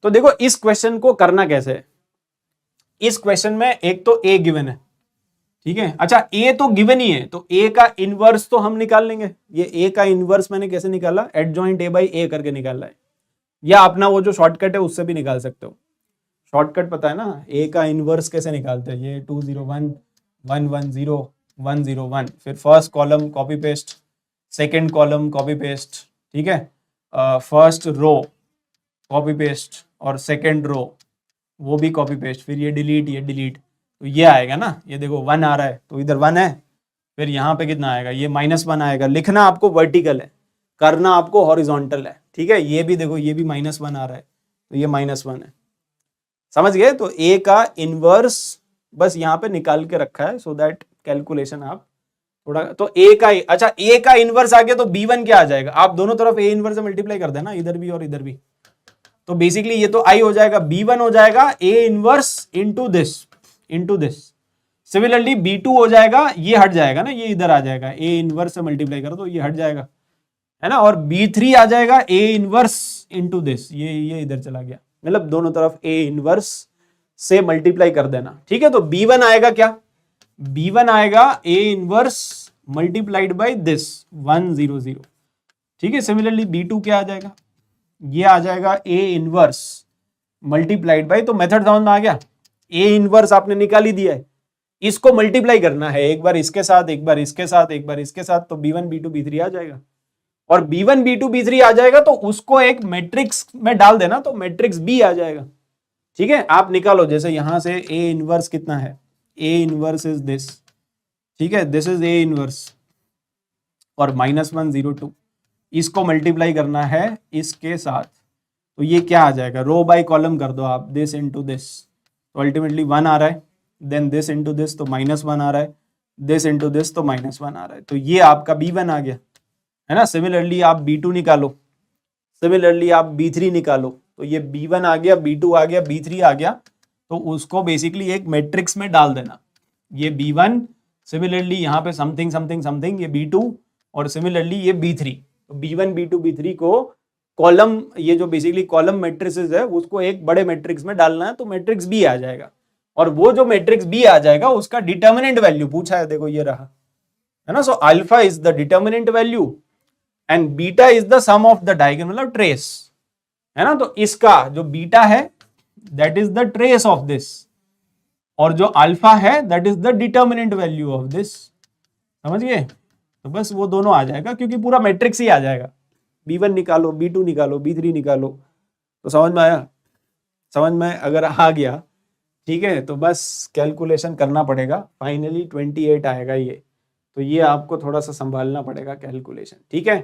तो देखो इस क्वेश्चन को करना कैसे है। इस क्वेश्चन में एक तो ए गिवन है, ठीक है। अच्छा ए तो गिवन ही है, तो ए का इनवर्स तो हम निकाल लेंगे। ये ए का इनवर्स मैंने कैसे निकाला, एडजॉइंट ए बाई ए करके निकाला है, या अपना वो जो शॉर्टकट है उससे भी निकाल सकते हो। शॉर्टकट पता है ना, ए का इनवर्स कैसे निकालते हैं, ये 201 110 101, फिर first column copy paste, second column copy paste, ठीक है, फर्स्ट रो कॉपी पेस्ट और सेकेंड रो वो भी कॉपी पेस्ट, फिर ये डिलीट, तो ये आएगा ना, ये देखो 1 आ रहा है तो इधर 1 है, फिर यहाँ पे कितना आएगा, ये -1 आएगा। लिखना आपको वर्टिकल है, करना आपको हॉरिजॉन्टल है, ठीक है। ये भी देखो, ये भी -1 आ रहा है तो ये -1 है, समझ गए। तो ए का इनवर्स बस यहाँ पे निकाल के रखा है, सो दैट कैलकुलेशन आप थोड़ा, तो ए का, अच्छा ए का इनवर्स आ गया तो B1 क्या आ जाएगा, आप दोनों तरफ ए इनवर्स से मल्टीप्लाई कर देना, इधर भी और इधर भी, तो बेसिकली ये तो आई हो जाएगा, B1 हो जाएगा A inverse into this. Similarly B2 हो जाएगा, ये हट जाएगा ना, ये इधर आ जाएगा, ए इनवर्स से मल्टीप्लाई करो तो ये हट जाएगा, है ना। और B3 आ जाएगा ए इनवर्स इनटू दिस, ये इधर चला गया, मतलब दोनों तरफ ए इनवर्स से मल्टीप्लाई कर देना, ठीक है। तो B1 आएगा क्या, B1 आएगा A inverse multiplied by this 100, ठीक है। सिमिलरली B2 क्या आ जाएगा, ये आ जाएगा ए इनवर्स मल्टीप्लाइड बाय, तो मेथड समझ में आ गया। ए इनवर्स आपने निकाल ही दिया है, इसको मल्टीप्लाई करना है, एक बार इसके साथ, एक बार इसके साथ, एक बार इसके साथ, तो B1 B2 B3 आ जाएगा। और B1 B2 B3 आ जाएगा तो उसको एक मैट्रिक्स में डाल देना, तो मैट्रिक्स B आ जाएगा, ठीक है। आप निकालो, जैसे यहां से ए इनवर्स कितना है, ए इनवर्स इज दिस, ठीक है, दिस इज ए इनवर्स और -102, इसको मल्टीप्लाई करना है इसके साथ, तो ये क्या आ जाएगा, रो बाय कॉलम कर दो आप, दिस इनटू दिस, तो अल्टीमेटली 1 आ रहा है, देन दिस इनटू दिस तो -1 आ रहा है, दिस इनटू दिस तो -1 आ रहा है, तो ये आपका B1 आ गया, है ना। सिमिलरली आप B2 निकालो, सिमिलरली आप B3 निकालो, तो ये B1 आ गया, B2 आ गया, B3 आ गया, तो उसको बेसिकली एक मैट्रिक्स में डाल देना, ये B1, सिमिलरली यहाँ पे समथिंग समथिंग समथिंग, ये B2 और सिमिलरली ये B3, तो B1 B2 B3 को कॉलम, ये जो बेसिकली कॉलम मैट्रिसेस है उसको एक बड़े मैट्रिक्स में डालना है, तो मैट्रिक्स B आ जाएगा। और वो जो मैट्रिक्स B आ जाएगा उसका डिटर्मिनेंट वैल्यू पूछा है, देखो ये रहा, है ना। So alpha is the determinant value and beta is the sum of the diagonal, मतलब ट्रेस, है ना। तो इसका जो बीटा है that is the trace of this, और जो अल्फा है that is the determinant value of this, समझ गए। तो बस वो दोनों आ जाएगा, क्योंकि पूरा मैट्रिक्स ही आ जाएगा, B1 निकालो, B2 निकालो, B3 निकालो, तो समझ में आया। समझ में अगर आ गया, ठीक है, तो बस कैलकुलेशन करना पड़ेगा, फाइनली 28 आएगा ये, तो ये आपको थोड़ा सा संभालना पड़ेगा कैलकुलेशन, ठीक है।